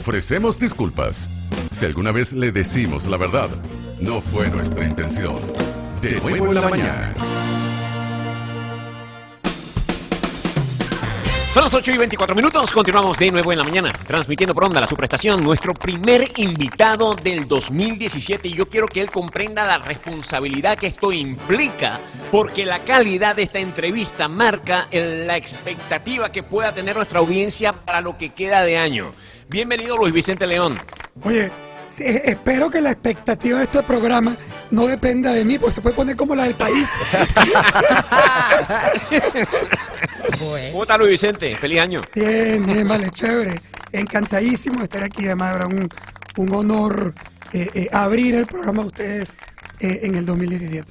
Ofrecemos disculpas si alguna vez le decimos la verdad. No fue nuestra intención. De nuevo en la mañana. Son las 8:24. Continuamos de nuevo en la mañana, transmitiendo por onda la superestación. Nuestro primer invitado del 2017. Y yo quiero que él comprenda la responsabilidad que esto implica, porque la calidad de esta entrevista marca la expectativa que pueda tener nuestra audiencia para lo que queda de año. Bienvenido, Luis Vicente León. Oye, sí, espero que la expectativa de este programa no dependa de mí, porque se puede poner como la del país. ¿Cómo está, Luis Vicente? ¡Feliz año! Bien, vale, chévere. Encantadísimo de estar aquí. Además, habrá un honor abrir el programa a ustedes en el 2017.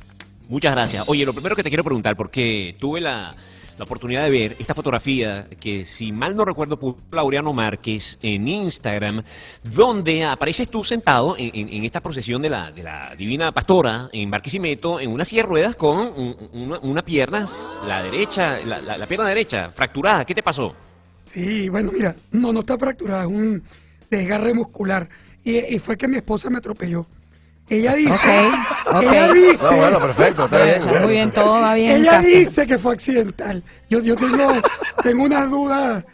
Muchas gracias. Oye, lo primero que te quiero preguntar, porque tuve la oportunidad de ver esta fotografía que, si mal no recuerdo, puso Laureano Márquez en Instagram, donde apareces tú sentado en esta procesión de la Divina Pastora en Barquisimeto, en una silla de ruedas con una pierna, la derecha, la pierna derecha, fracturada. ¿Qué te pasó? Sí, bueno, mira, no está fracturada, es un desgarre muscular. Y fue que mi esposa me atropelló. Ella dice, ella dice, no, bueno, perfecto, está bien. Muy bien, todo va bien. Ella dice que fue accidental. Yo tengo unas dudas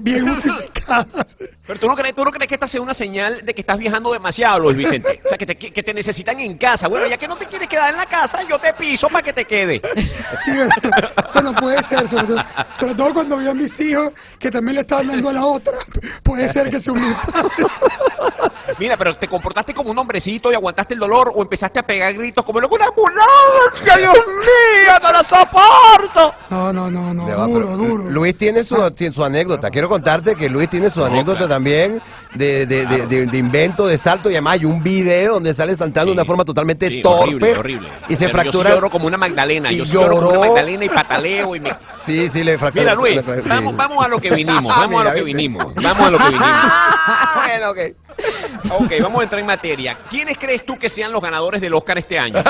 bien justificadas. Pero ¿tú no crees que esta sea una señal de que estás viajando demasiado, Luis Vicente? O sea, que te necesitan en casa. Bueno, ya que no te quieres quedar en la casa, yo te piso para que te quede. Sí, bueno, puede ser, sobre todo cuando veo a mis hijos que también le estaban dando a la otra. Puede ser que sea un mensaje. Mira, pero ¿te comportaste como un hombrecito y aguantaste el dolor o empezaste a pegar gritos como loco? ¡Una ambulancia, Dios mío, no lo soporto! No, duro. Luis tiene su anécdota. Quiero contarte que Luis tiene su anécdota también de invento, de salto, y además hay un video donde sale saltando de una forma totalmente torpe. Horrible. Y se Pero fractura. Yo lloro como una Magdalena. Y Yo lloro como una lloró. Magdalena y pataleo y me... Sí, le fracturó. Mira, Luis, vamos a lo que vinimos. Vamos a lo que vinimos. Bueno, ok. Ok, vamos a entrar en materia. ¿Quiénes crees tú que sean los ganadores del Oscar este año?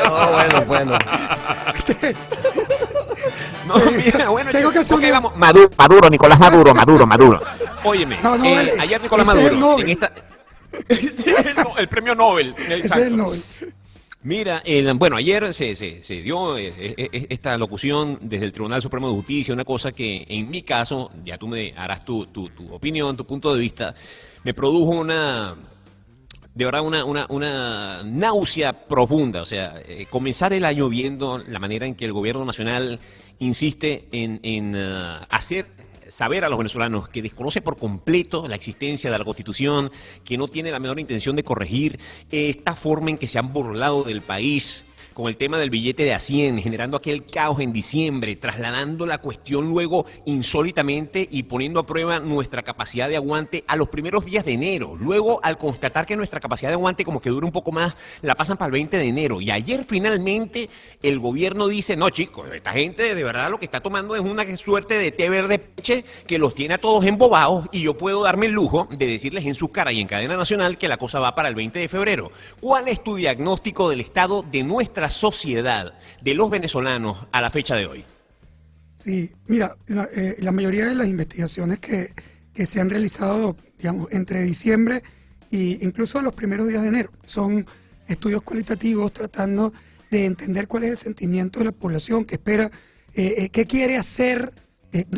No, bueno. No, mira, bueno, Tengo que hacer ok, una- vamos. Maduro, Nicolás Maduro. Óyeme, Vale, ayer Nicolás ese es Maduro, el Nobel. en esta... el premio Nobel. Ese es Exacto. el Nobel. Mira, bueno, ayer se dio esta locución desde el Tribunal Supremo de Justicia, una cosa que en mi caso, ya tú me harás tu opinión, tu punto de vista, me produjo de verdad una náusea profunda. O sea, comenzar el año viendo la manera en que el gobierno nacional insiste en hacer saber a los venezolanos que desconoce por completo la existencia de la Constitución, que no tiene la menor intención de corregir esta forma en que se han burlado del país con el tema del billete de A100, generando aquel caos en diciembre, trasladando la cuestión luego insólitamente y poniendo a prueba nuestra capacidad de aguante a los primeros días de enero. Luego, al constatar que nuestra capacidad de aguante como que dura un poco más, la pasan para el 20 de enero. Y ayer finalmente el gobierno dice, no chicos, esta gente de verdad lo que está tomando es una suerte de té verde peche que los tiene a todos embobados, y yo puedo darme el lujo de decirles en su cara y en cadena nacional que la cosa va para el 20 de febrero. ¿Cuál es tu diagnóstico del estado de nuestra sociedad, de los venezolanos a la fecha de hoy? Sí, mira, la mayoría de las investigaciones que se han realizado, digamos, entre diciembre e incluso los primeros días de enero, son estudios cualitativos tratando de entender cuál es el sentimiento de la población, que espera, qué quiere hacer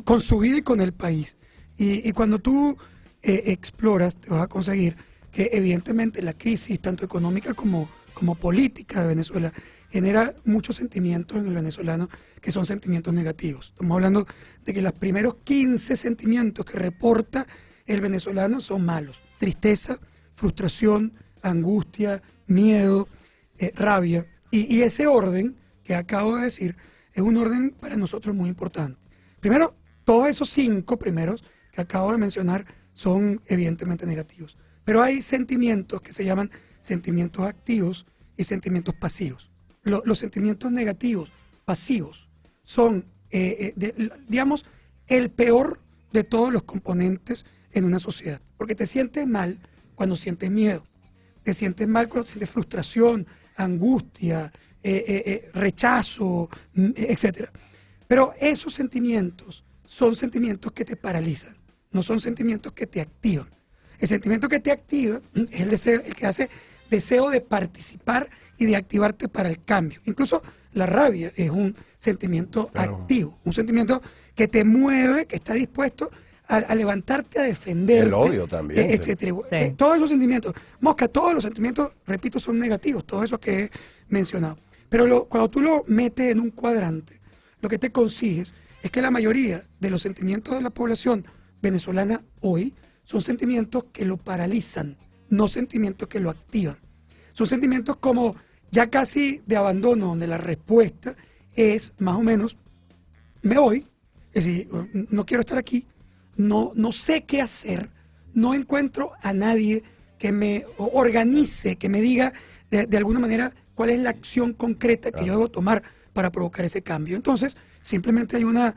con su vida y con el país. Y cuando tú exploras, te vas a conseguir que evidentemente la crisis, tanto económica como política de Venezuela, genera muchos sentimientos en el venezolano que son sentimientos negativos. Estamos hablando de que los primeros 15 sentimientos que reporta el venezolano son malos: tristeza, frustración, angustia, miedo, rabia. Y ese orden que acabo de decir es un orden para nosotros muy importante. Primero, todos esos 5 primeros que acabo de mencionar son evidentemente negativos. Pero hay sentimientos que se llaman sentimientos activos y sentimientos pasivos. Los sentimientos negativos, pasivos, son, digamos, el peor de todos los componentes en una sociedad. Porque te sientes mal cuando sientes miedo, te sientes mal cuando sientes frustración, angustia, rechazo, etc. Pero esos sentimientos son sentimientos que te paralizan. no son sentimientos que te activan. El sentimiento que te activa es el deseo, el que hace deseo de participar y de activarte para el cambio. Incluso la rabia es un sentimiento activo, un sentimiento que te mueve, que está dispuesto a levantarte, a defenderte. El odio también. Etcétera. Sí. Todos esos sentimientos, Mosca, todos los sentimientos, repito, son negativos, todos esos que he mencionado. Pero cuando tú lo metes en un cuadrante, lo que te consigues es que la mayoría de los sentimientos de la población venezolana hoy son sentimientos que lo paralizan, no sentimientos que lo activan. Son sentimientos como ya casi de abandono, donde la respuesta es más o menos, me voy, es decir, no quiero estar aquí, no sé qué hacer, no encuentro a nadie que me organice, que me diga de alguna manera cuál es la acción concreta que yo debo tomar para provocar ese cambio. Entonces, simplemente hay una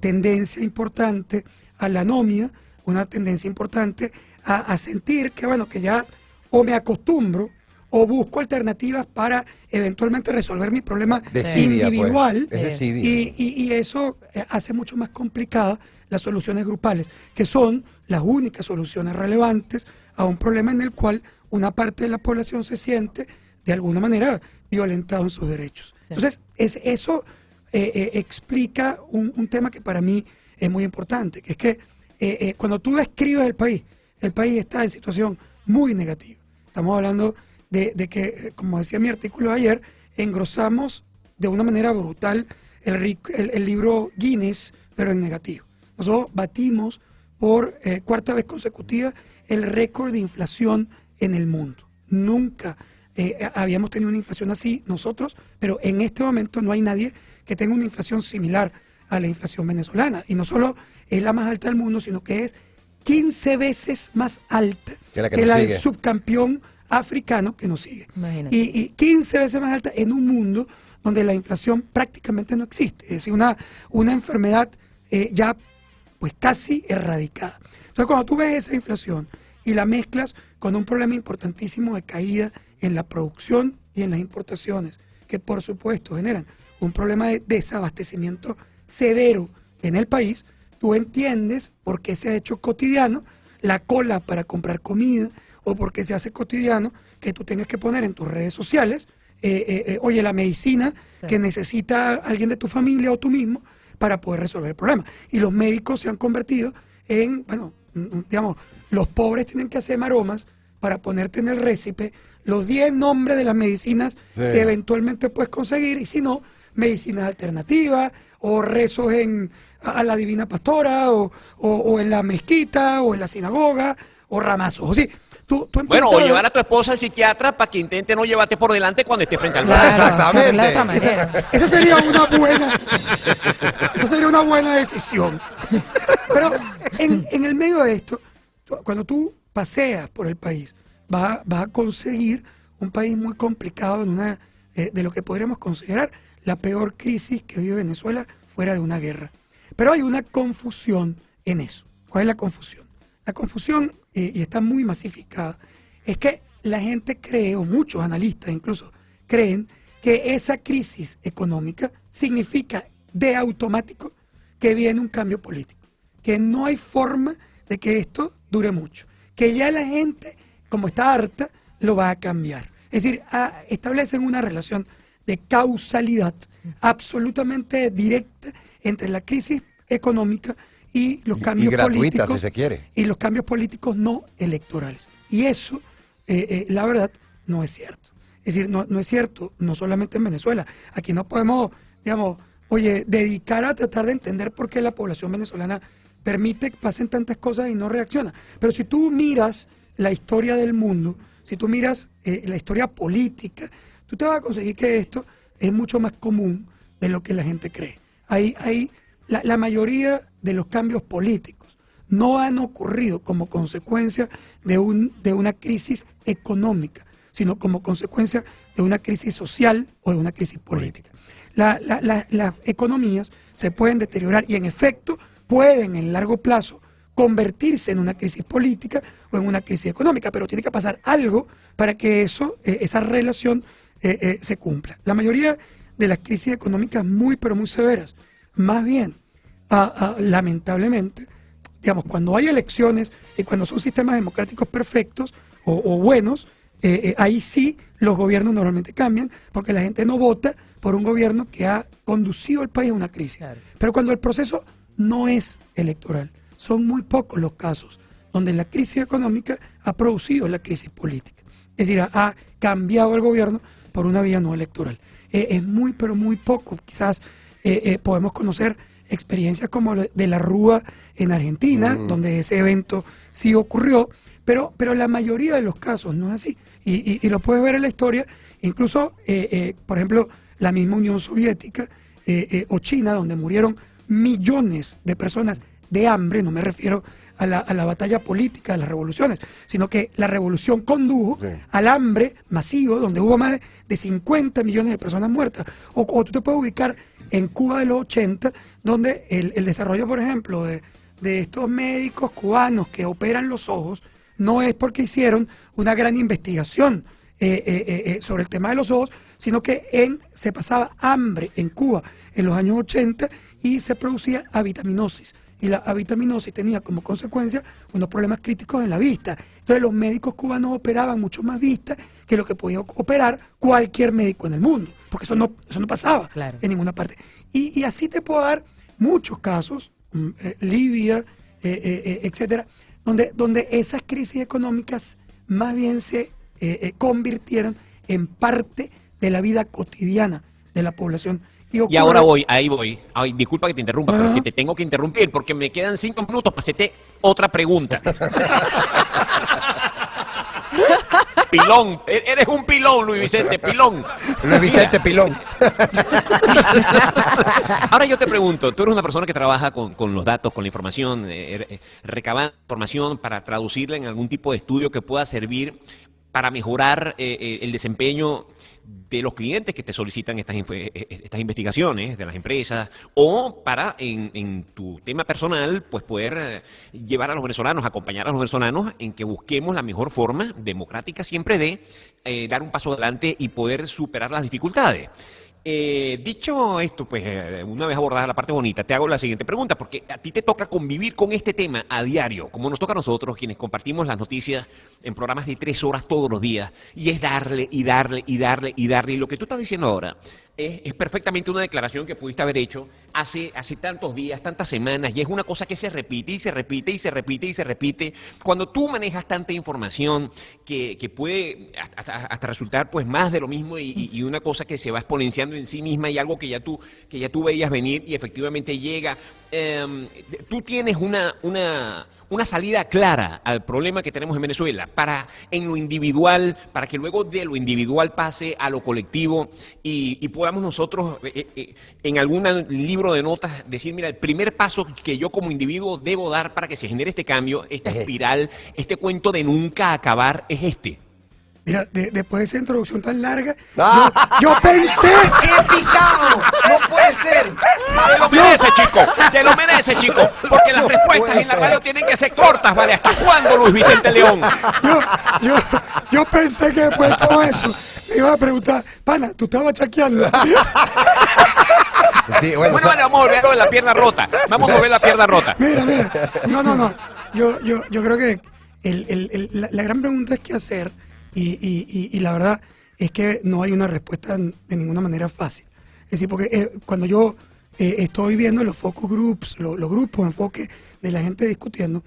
tendencia importante a la anomia, una tendencia importante a sentir que, bueno, que ya o me acostumbro o busco alternativas para eventualmente resolver mi problema Desidia, individual. pues. Es desidia. Y eso hace mucho más complicadas las soluciones grupales, que son las únicas soluciones relevantes a un problema en el cual una parte de la población se siente de alguna manera violentado en sus derechos. Sí. Entonces, eso explica un tema que para mí es muy importante, que es que cuando tú describes el país está en situación muy negativa. Estamos hablando de que, como decía mi artículo de ayer, engrosamos de una manera brutal el libro Guinness, pero en negativo. Nosotros batimos por cuarta vez consecutiva el récord de inflación en el mundo. Nunca habíamos tenido una inflación así nosotros, pero en este momento no hay nadie que tenga una inflación similar a la inflación venezolana. Y no solo es la más alta del mundo, sino que es 15 veces más alta que la del subcampeón africano que nos sigue. Imagínate. Y 15 veces más alta en un mundo donde la inflación prácticamente no existe. Es decir, una enfermedad ya pues casi erradicada. Entonces, cuando tú ves esa inflación y la mezclas con un problema importantísimo de caída en la producción y en las importaciones, que por supuesto generan un problema de desabastecimiento severo en el país, tú entiendes por qué se ha hecho cotidiano la cola para comprar comida, o por qué se hace cotidiano que tú tengas que poner en tus redes sociales, oye, la medicina que necesita alguien de tu familia o tú mismo para poder resolver el problema. Y los médicos se han convertido en, bueno, digamos, los pobres tienen que hacer maromas para ponerte en el récipe los 10 nombres de las medicinas que eventualmente puedes conseguir, y si no, medicinas alternativas, o rezos a la Divina Pastora, o en la mezquita, o en la sinagoga, o ramazos. O sí, tú Bueno, o a ver- llevar a tu esposa al psiquiatra para que intente no llevarte por delante cuando esté frente al Claro, mar. Exactamente. de otra manera. Esa sería una buena decisión. Pero en el medio de esto, cuando tú paseas por el país, vas a conseguir un país muy complicado en una de lo que podríamos considerar la peor crisis que vive Venezuela fuera de una guerra. Pero hay una confusión en eso. ¿Cuál es la confusión? La confusión, y está muy masificada, es que la gente cree, o muchos analistas incluso, creen que esa crisis económica significa de automático que viene un cambio político, que no hay forma de que esto dure mucho, que ya la gente, como está harta, lo va a cambiar. Es decir, establecen una relación de causalidad absolutamente directa entre la crisis económica y los cambios gratuita, políticos, si se quiere. y los cambios políticos no electorales. Y eso, la verdad, no es cierto. Es decir, no es cierto, no solamente en Venezuela. Aquí no podemos, digamos, dedicar a tratar de entender por qué la población venezolana permite que pasen tantas cosas y no reacciona. Pero si tú miras la historia del mundo, si tú miras la historia política, tú te vas a conseguir que esto es mucho más común de lo que la gente cree. La mayoría de los cambios políticos no han ocurrido como consecuencia de una crisis económica, sino como consecuencia de una crisis social o de una crisis política. Las economías se pueden deteriorar y en efecto pueden en largo plazo convertirse en una crisis política o en una crisis económica, pero tiene que pasar algo para que esa relación se cumpla. La mayoría de las crisis económicas muy pero muy severas, más bien, lamentablemente, digamos, cuando hay elecciones y cuando son sistemas democráticos perfectos o buenos, ahí sí los gobiernos normalmente cambian, porque la gente no vota por un gobierno que ha conducido al país a una crisis. Claro. Pero cuando el proceso no es electoral, son muy pocos los casos donde la crisis económica ha producido la crisis política. Es decir, ha cambiado el gobierno por una vía no electoral. Es muy, pero muy poco. Quizás podemos conocer experiencias como de la Rúa en Argentina, donde ese evento sí ocurrió, pero la mayoría de los casos no es así. Y lo puedes ver en la historia, incluso, por ejemplo, la misma Unión Soviética o China, donde murieron millones de personas de hambre. No me refiero a la batalla política de las revoluciones, sino que la revolución condujo al hambre masivo, donde hubo más de 50 millones de personas muertas. O tú te puedes ubicar en Cuba de los 80, donde el desarrollo, por ejemplo, de estos médicos cubanos que operan los ojos, no es porque hicieron una gran investigación sobre el tema de los ojos, sino que se pasaba hambre en Cuba en los años 80 y se producía avitaminosis. Y la avitaminosis tenía como consecuencia unos problemas críticos en la vista. Entonces los médicos cubanos operaban mucho más vista que lo que podía operar cualquier médico en el mundo, porque eso no pasaba en ninguna parte. Y así te puedo dar muchos casos, Libia, etcétera, donde esas crisis económicas más bien se convirtieron en parte de la vida cotidiana de la población. Y ahora ahí voy. Ay, disculpa que te interrumpa, pero es que te tengo que interrumpir porque me quedan 5 minutos para hacerte otra pregunta. Pilón, eres un pilón, Luis Vicente, pilón. Luis Vicente, pilón. Ahora yo te pregunto, tú eres una persona que trabaja con los datos, con la información, recabando información para traducirla en algún tipo de estudio que pueda servir para mejorar el desempeño de los clientes que te solicitan estas investigaciones de las empresas, o para, en tu tema personal, pues poder llevar a los venezolanos, acompañar a los venezolanos en que busquemos la mejor forma democrática siempre de dar un paso adelante y poder superar las dificultades. Dicho esto, pues una vez abordada la parte bonita, te hago la siguiente pregunta, porque a ti te toca convivir con este tema a diario, como nos toca a nosotros, quienes compartimos las noticias en programas de 3 horas todos los días, y es darle, y darle, y darle, y darle. Y lo que tú estás diciendo ahora es perfectamente una declaración que pudiste haber hecho hace tantos días, tantas semanas, y es una cosa que se repite, y se repite, y se repite, y se repite. Cuando tú manejas tanta información que puede hasta resultar pues más de lo mismo, y una cosa que se va exponenciando en sí misma, y algo que ya tú veías venir y efectivamente llega, tú tienes una salida clara al problema que tenemos en Venezuela, en lo individual, para que luego de lo individual pase a lo colectivo y podamos nosotros en algún libro de notas decir, mira, el primer paso que yo como individuo debo dar para que se genere este cambio, esta espiral, este cuento de nunca acabar es este. Mira, después de esa introducción tan larga, yo pensé... ¡Qué picado! ¡No puede ser! Te lo mereces, chico, porque las respuestas en la radio tienen que ser cortas, ¿vale? ¿Hasta cuándo, Luis Vicente León? Yo pensé que después de todo eso me iba a preguntar, pana, ¿tú estabas chaqueando? Sí, bueno, vale, vamos a volver la pierna rota. Vamos a volver la pierna rota. Mira. No. Yo creo que la gran pregunta es qué hacer. Y la verdad es que no hay una respuesta de ninguna manera fácil. Es decir, porque cuando yo estoy viendo los focus groups, los grupos de enfoque de la gente discutiendo,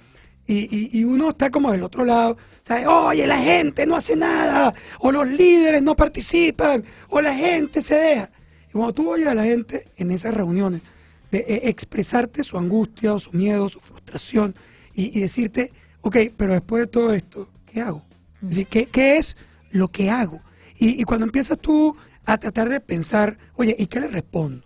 y uno está como del otro lado, ¿sabes? Oye, la gente no hace nada, o los líderes no participan, o la gente se deja. Y cuando tú oyes a la gente en esas reuniones, de expresarte su angustia, o su miedo, su frustración, y decirte, ok, pero después de todo esto, ¿qué hago? Es decir, ¿qué es lo que hago? Y cuando empiezas tú a tratar de pensar, oye, ¿y qué le respondo?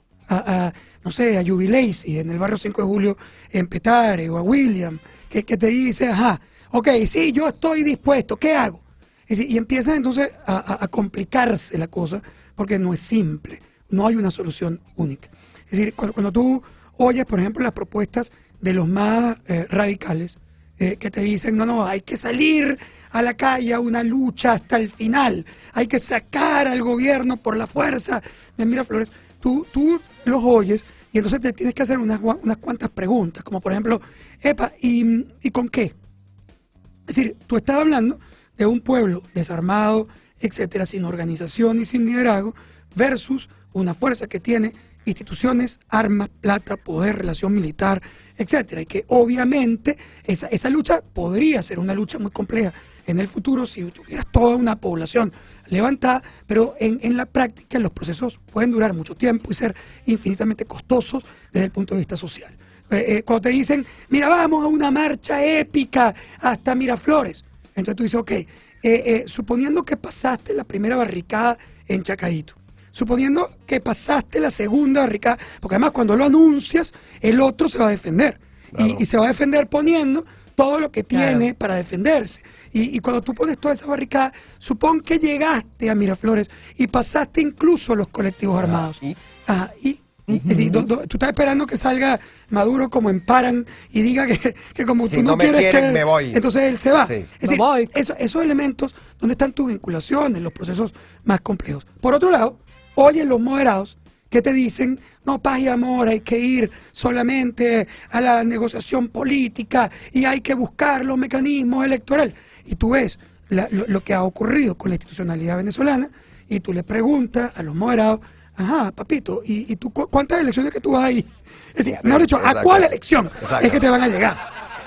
No sé, a Jubilacy en el barrio 5 de Julio en Petare, o a William, que te dice, ajá, ok, sí, yo estoy dispuesto, ¿qué hago? Es decir, y empieza entonces a complicarse la cosa, porque no es simple, no hay una solución única. Es decir, cuando tú oyes, por ejemplo, las propuestas de los más radicales, que te dicen, no, hay que salir a la calle a una lucha hasta el final, hay que sacar al gobierno por la fuerza de Miraflores, tú los oyes Y entonces te tienes que hacer unas cuantas preguntas, como por ejemplo, epa, ¿y con qué? Es decir, tú estás hablando de un pueblo desarmado, etcétera, sin organización y sin liderazgo, versus una fuerza que tiene instituciones, armas, plata, poder, relación militar, etcétera. Y que obviamente esa lucha podría ser una lucha muy compleja en el futuro si tuvieras toda una población levantada, pero en la práctica los procesos pueden durar mucho tiempo y ser infinitamente costosos desde el punto de vista social. Cuando te dicen, mira, vamos a una marcha épica hasta Miraflores, entonces tú dices, ok, suponiendo que pasaste la primera barricada en Chacaíto, suponiendo que pasaste la segunda barricada, porque además cuando lo anuncias, el otro se va a defender. Claro. Y se va a defender poniendo todo lo que tiene para defenderse. Y cuando tú pones toda esa barricada, supón que llegaste a Miraflores y pasaste incluso los colectivos armados. Es decir, tú estás esperando que salga Maduro como en Paran y diga que como si tú no quieres que me voy. Entonces él se va. Sí. Es decir, esos elementos, ¿dónde están tus vinculaciones, los procesos más complejos? Por otro lado, oyen los moderados que te dicen, no, paz y amor, hay que ir solamente a la negociación política y hay que buscar los mecanismos electorales. Y tú ves lo que ha ocurrido con la institucionalidad venezolana y tú le preguntas a los moderados, ajá, papito, ¿y tú cuántas elecciones que tú vas ahí? Es decir, mejor dicho, ¿a cuál elección es que te van a llegar?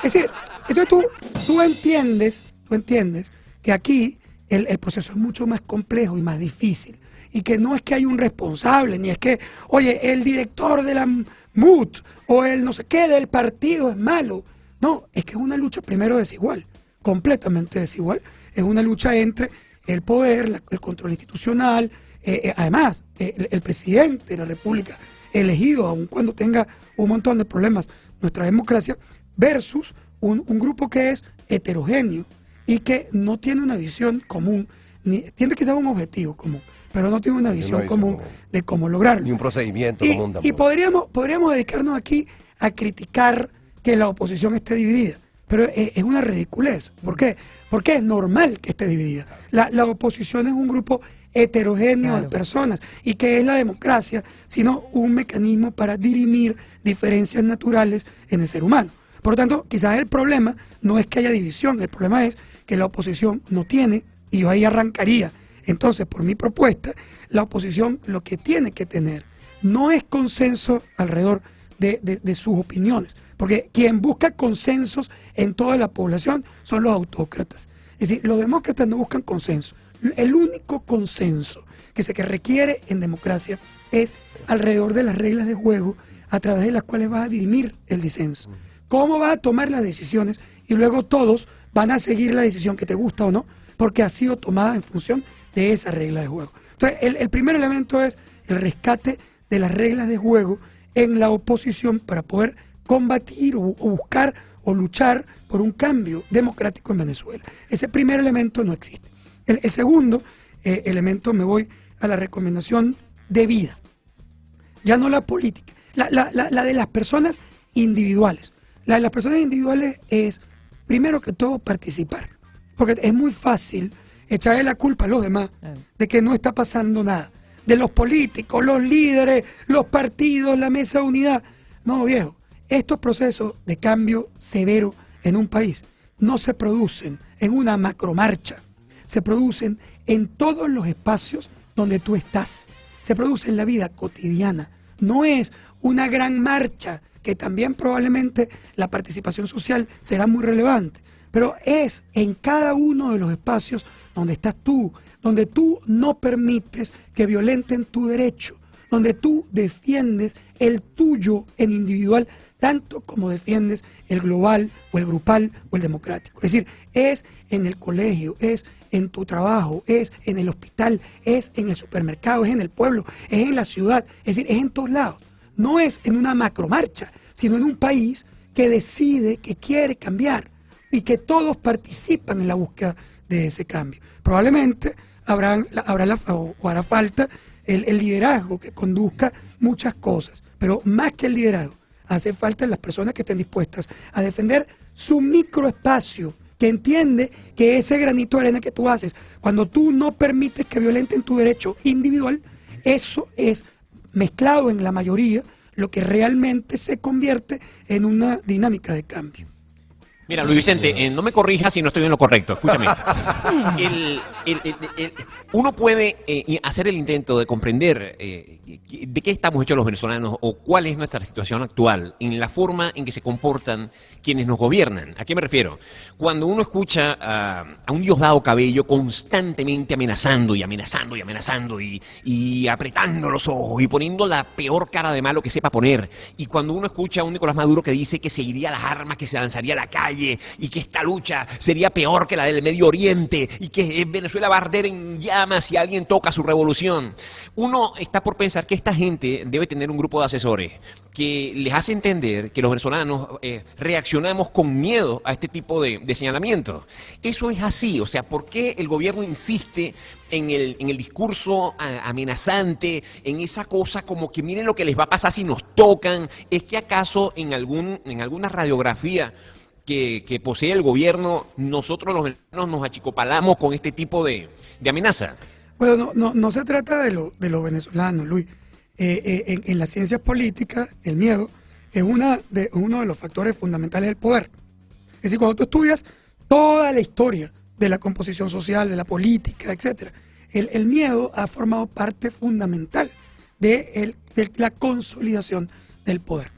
Es decir, entonces tú entiendes que aquí el proceso es mucho más complejo y más difícil. Y que no es que hay un responsable, ni es que, oye, el director de la MUT o el no sé qué del partido es malo. No, es que es una lucha primero desigual, completamente desigual. Es una lucha entre el poder, el control institucional, además, el presidente de la República elegido, aun cuando tenga un montón de problemas, nuestra democracia, versus un grupo que es heterogéneo y que no tiene una visión común, tiene quizás un objetivo común, pero no tiene una visión común de cómo lograrlo. Ni un procedimiento común tampoco. Y podríamos dedicarnos aquí a criticar que la oposición esté dividida, pero es una ridiculez. ¿Por qué? Porque es normal que esté dividida. La oposición es un grupo heterogéneo de personas. ¿Y qué es la democracia? Sino un mecanismo para dirimir diferencias naturales en el ser humano. Por lo tanto, quizás el problema no es que haya división, el problema es que la oposición no tiene, y yo ahí arrancaría. Entonces, por mi propuesta, la oposición lo que tiene que tener no es consenso alrededor de sus opiniones, porque quien busca consensos en toda la población son los autócratas. Es decir, los demócratas no buscan consenso. El único consenso que se requiere en democracia es alrededor de las reglas de juego a través de las cuales vas a dirimir el disenso. ¿Cómo vas a tomar las decisiones? Y luego todos van a seguir la decisión que te gusta o no, porque ha sido tomada en función de esa regla de juego. Entonces, el primer elemento es el rescate de las reglas de juego en la oposición para poder combatir o buscar o luchar por un cambio democrático en Venezuela. Ese primer elemento no existe. El segundo elemento, me voy a la recomendación de vida, ya no la política, la de las personas individuales. La de las personas individuales es, primero que todo, participar, porque es muy fácil echarle la culpa a los demás de que no está pasando nada, de los políticos, los líderes, los partidos, la mesa de unidad. No, viejo, estos procesos de cambio severo en un país no se producen en una macromarcha, se producen en todos los espacios donde tú estás, se produce en la vida cotidiana. No es una gran marcha, que también probablemente la participación social será muy relevante, pero es en cada uno de los espacios donde estás tú, donde tú no permites que violenten tu derecho, donde tú defiendes el tuyo en individual, tanto como defiendes el global o el grupal o el democrático. Es decir, es en el colegio, es en tu trabajo, es en el hospital, es en el supermercado, es en el pueblo, es en la ciudad, es decir, es en todos lados. No es en una macromarcha, sino en un país que decide que quiere cambiar y que todos participan en la búsqueda de ese cambio. Probablemente hará falta el liderazgo que conduzca muchas cosas, pero más que el liderazgo, hace falta las personas que estén dispuestas a defender su microespacio, que entiende que ese granito de arena que tú haces, cuando tú no permites que violenten tu derecho individual, eso es mezclado en la mayoría lo que realmente se convierte en una dinámica de cambio. Mira, Luis Vicente, no me corrijas si no estoy en lo correcto. Escúchame esto. Uno puede hacer el intento de comprender de qué estamos hechos los venezolanos o cuál es nuestra situación actual en la forma en que se comportan quienes nos gobiernan. ¿A qué me refiero? Cuando uno escucha a un Diosdado Cabello constantemente amenazando y amenazando y amenazando y apretando los ojos y poniendo la peor cara de malo que sepa poner, y cuando uno escucha a un Nicolás Maduro que dice que se iría a las armas, que se lanzaría a la calle, y que esta lucha sería peor que la del Medio Oriente y que Venezuela va a arder en llamas si alguien toca su revolución. Uno está por pensar que esta gente debe tener un grupo de asesores que les hace entender que los venezolanos reaccionamos con miedo a este tipo de señalamientos. Eso es así, o sea, ¿por qué el gobierno insiste en el discurso amenazante, en esa cosa como que miren lo que les va a pasar si nos tocan? ¿Es que acaso en alguna radiografía que posee el gobierno, nosotros los venezolanos nos achicopalamos con este tipo de amenaza? Bueno, no se trata de los venezolanos, Luis. En las ciencias políticas, el miedo es uno de los factores fundamentales del poder. Es decir, cuando tú estudias toda la historia de la composición social, de la política, etcétera, el miedo ha formado parte fundamental de la consolidación del poder.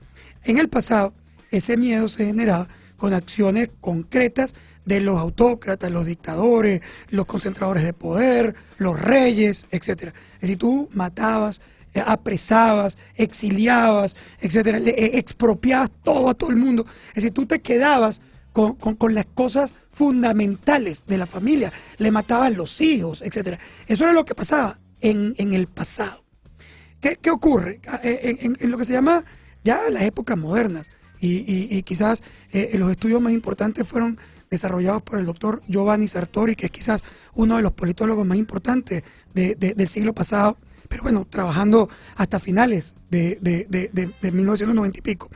En el pasado, ese miedo se generaba con acciones concretas de los autócratas, los dictadores, los concentradores de poder, los reyes, etcétera. Es decir, tú matabas, apresabas, exiliabas, etcétera, expropiabas todo a todo el mundo. Es decir, tú te quedabas con las cosas fundamentales de la familia, le matabas los hijos, etcétera. Eso era lo que pasaba en el pasado. ¿Qué ocurre? En lo que se llama ya las épocas modernas, y quizás los estudios más importantes fueron desarrollados por el doctor Giovanni Sartori, que es quizás uno de los politólogos más importantes del siglo pasado, pero bueno, trabajando hasta finales de 1990 y pico.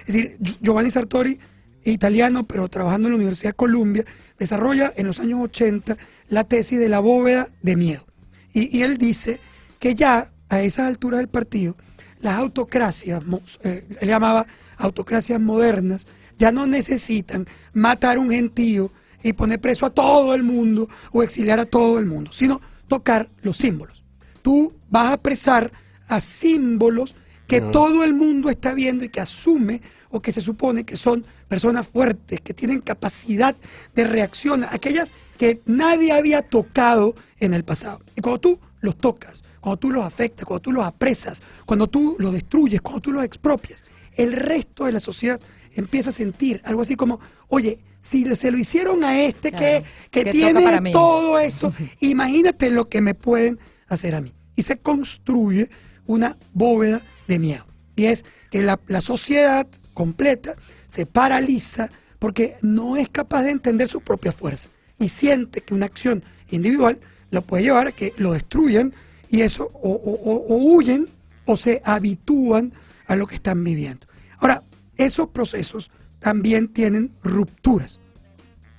Es decir, Giovanni Sartori, italiano, pero trabajando en la Universidad de Columbia, desarrolla en los años 80 la tesis de la bóveda de miedo. Y él dice que ya a esas alturas del partido, las autocracias, él llamaba autocracias modernas, ya no necesitan matar a un gentío y poner preso a todo el mundo o exiliar a todo el mundo, sino tocar los símbolos. Tú vas a apresar a símbolos que todo el mundo está viendo y que asume o que se supone que son personas fuertes, que tienen capacidad de reacción, aquellas que nadie había tocado en el pasado. Y cuando tú los tocas, cuando tú los afectas, cuando tú los apresas, cuando tú los destruyes, cuando tú los expropias, el resto de la sociedad empieza a sentir algo así como, oye, si se lo hicieron a este claro, que tiene todo esto, imagínate lo que me pueden hacer a mí. Y se construye una bóveda de miedo. Y es que la sociedad completa se paraliza porque no es capaz de entender su propia fuerza y siente que una acción individual lo puede llevar a que lo destruyan, y eso o huyen o se habitúan a lo que están viviendo. Ahora, esos procesos también tienen rupturas.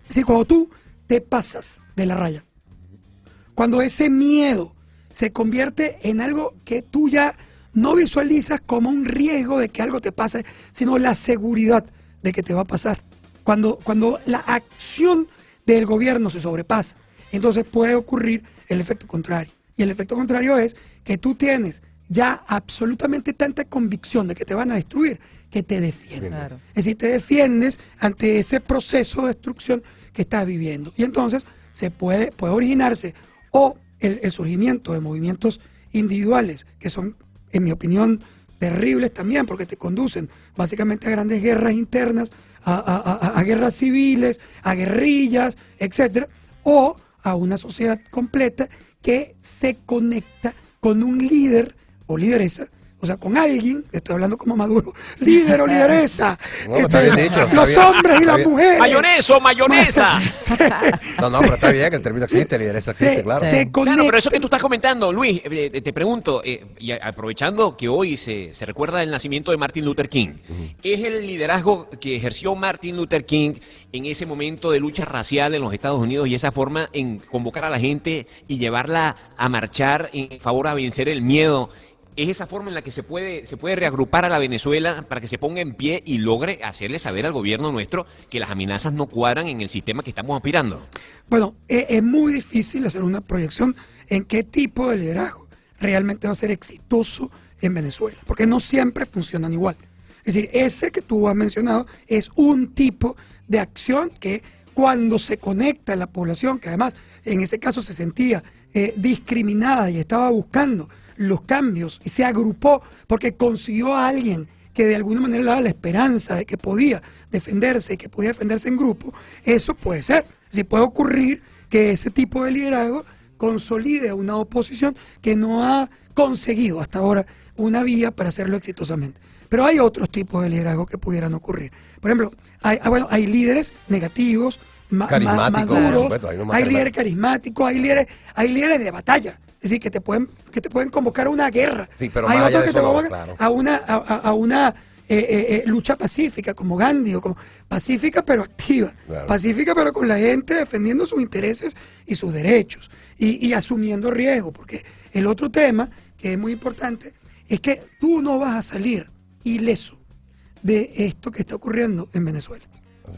Es decir, cuando tú te pasas de la raya, cuando ese miedo se convierte en algo que tú ya no visualizas como un riesgo de que algo te pase, sino la seguridad de que te va a pasar. Cuando la acción del gobierno se sobrepasa, entonces puede ocurrir el efecto contrario. Y el efecto contrario es que tú tienes ya absolutamente tanta convicción de que te van a destruir que te defiendes. Claro. Es decir, te defiendes ante ese proceso de destrucción que estás viviendo. Y entonces puede originarse o el surgimiento de movimientos individuales que son, en mi opinión, terribles también, porque te conducen básicamente a grandes guerras internas, a guerras civiles, a guerrillas, etcétera, o a una sociedad completa que se conecta con un líder o lideresa, o sea, con alguien, estoy hablando como Maduro, líder o lideresa, no, está bien dicho, los hombres y las mujeres. ¡Mayonesa o mayonesa! No, pero está bien, que el término existe, lideresa existe, claro. Claro, pero eso que tú estás comentando, Luis, te pregunto, y aprovechando que hoy se recuerda el nacimiento de Martin Luther King, ¿es el liderazgo que ejerció Martin Luther King en ese momento de lucha racial en los Estados Unidos y esa forma en convocar a la gente y llevarla a marchar en favor a vencer el miedo? es esa forma en la que se puede reagrupar a la Venezuela para que se ponga en pie y logre hacerle saber al gobierno nuestro que las amenazas no cuadran en el sistema que estamos aspirando. Bueno, es muy difícil hacer una proyección en qué tipo de liderazgo realmente va a ser exitoso en Venezuela, porque no siempre funcionan igual. Es decir, ese que tú has mencionado es un tipo de acción que cuando se conecta a la población, que además en ese caso se sentía discriminada y estaba buscando los cambios y se agrupó porque consiguió a alguien que de alguna manera le daba la esperanza de que podía defenderse y que podía defenderse en grupo, eso puede ser. Es decir, puede ocurrir que ese tipo de liderazgo consolide a una oposición que no ha conseguido hasta ahora una vía para hacerlo exitosamente. Pero hay otros tipos de liderazgo que pudieran ocurrir. Por ejemplo, hay líderes negativos, más duros, hay líderes carismáticos, hay líderes de batalla. Es decir, que te pueden convocar a una guerra. Sí, pero hay otros que te convocan claro, a una lucha pacífica, como Gandhi, o como pacífica pero activa, claro. Pacífica pero con la gente defendiendo sus intereses y sus derechos y asumiendo riesgo, porque el otro tema que es muy importante es que tú no vas a salir ileso de esto que está ocurriendo en Venezuela.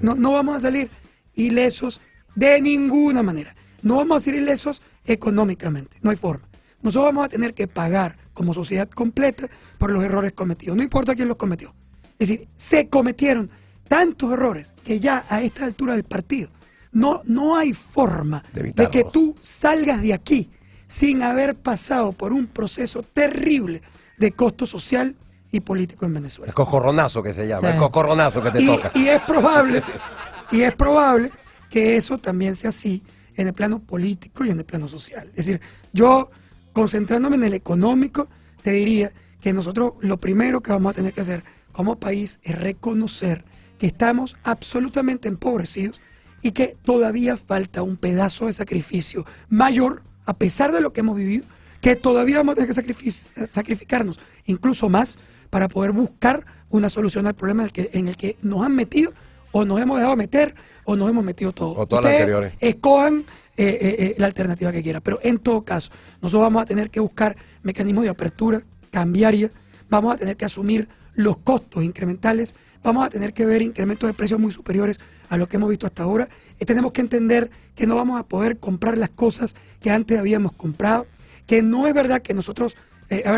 No vamos a salir ilesos de ninguna manera. No vamos a salir ilesos económicamente, no hay forma. Nosotros vamos a tener que pagar como sociedad completa por los errores cometidos, no importa quién los cometió. Es decir, se cometieron tantos errores que ya a esta altura del partido no hay forma de que tú salgas de aquí sin haber pasado por un proceso terrible de costo social y político en Venezuela. El cocorronazo que se llama, sí. El cocorronazo que te toca. Y es probable que eso también sea así en el plano político y en el plano social. Es decir, yo, concentrándome en el económico, te diría que nosotros lo primero que vamos a tener que hacer como país es reconocer que estamos absolutamente empobrecidos y que todavía falta un pedazo de sacrificio mayor, a pesar de lo que hemos vivido, que todavía vamos a tener que sacrificarnos incluso más para poder buscar una solución al problema en el que nos han metido o nos hemos dejado meter o nos hemos metido todos. O todas las anteriores. Escojan la alternativa que quieran, pero en todo caso nosotros vamos a tener que buscar mecanismos de apertura cambiaria, vamos a tener que asumir los costos incrementales, vamos a tener que ver incrementos de precios muy superiores a lo que hemos visto hasta ahora, tenemos que entender que no vamos a poder comprar las cosas que antes habíamos comprado, que no es verdad que nosotros,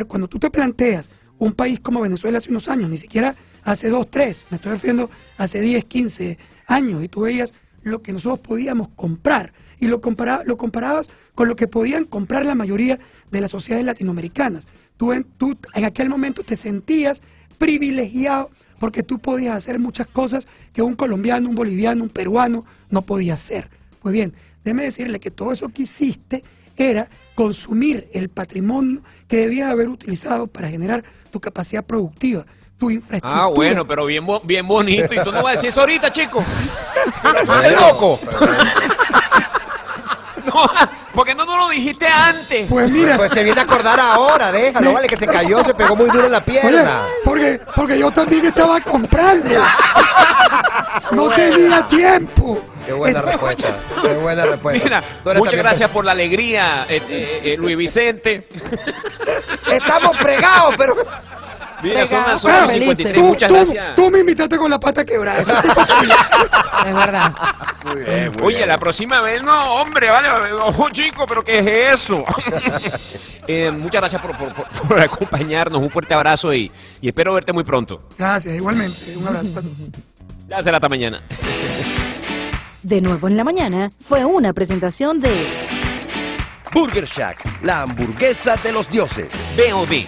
cuando tú te planteas un país como Venezuela hace unos años, ni siquiera hace 2, 3, me estoy refiriendo hace 10, 15 años, y tú veías lo que nosotros podíamos comprar, y lo comparabas con lo que podían comprar la mayoría de las sociedades latinoamericanas. Tú en aquel momento te sentías privilegiado porque tú podías hacer muchas cosas que un colombiano, un boliviano, un peruano no podía hacer. Pues bien, déjeme decirle que todo eso que hiciste era consumir el patrimonio que debías haber utilizado para generar tu capacidad productiva, tu infraestructura. Ah, bueno, pero bien bonito. Y tú no vas a decir eso ahorita, chico. ¿Estás loco? No, porque no lo dijiste antes. Pues mira. Pues se viene a acordar ahora, déjalo, vale, que se cayó, se pegó muy duro en la pierna. Oye, porque yo también estaba comprando. No tenía tiempo. Qué buena respuesta. Qué buena respuesta. Mira, muchas gracias por la alegría, Luis Vicente. Estamos fregados, pero... Mira, son las 8:53. Muchas gracias. Tú me invitaste con la pata quebrada. Eso es verdad. Muy bien, muy Oye, bien. la próxima vez, no, hombre, vale, ojo, chico, pero ¿qué es eso? Muchas gracias por acompañarnos. Un fuerte abrazo y espero verte muy pronto. Gracias, igualmente. Un abrazo para todos. Ya será hasta mañana. De nuevo en la mañana fue una presentación de Burger Shack, la hamburguesa de los dioses. B.O.B.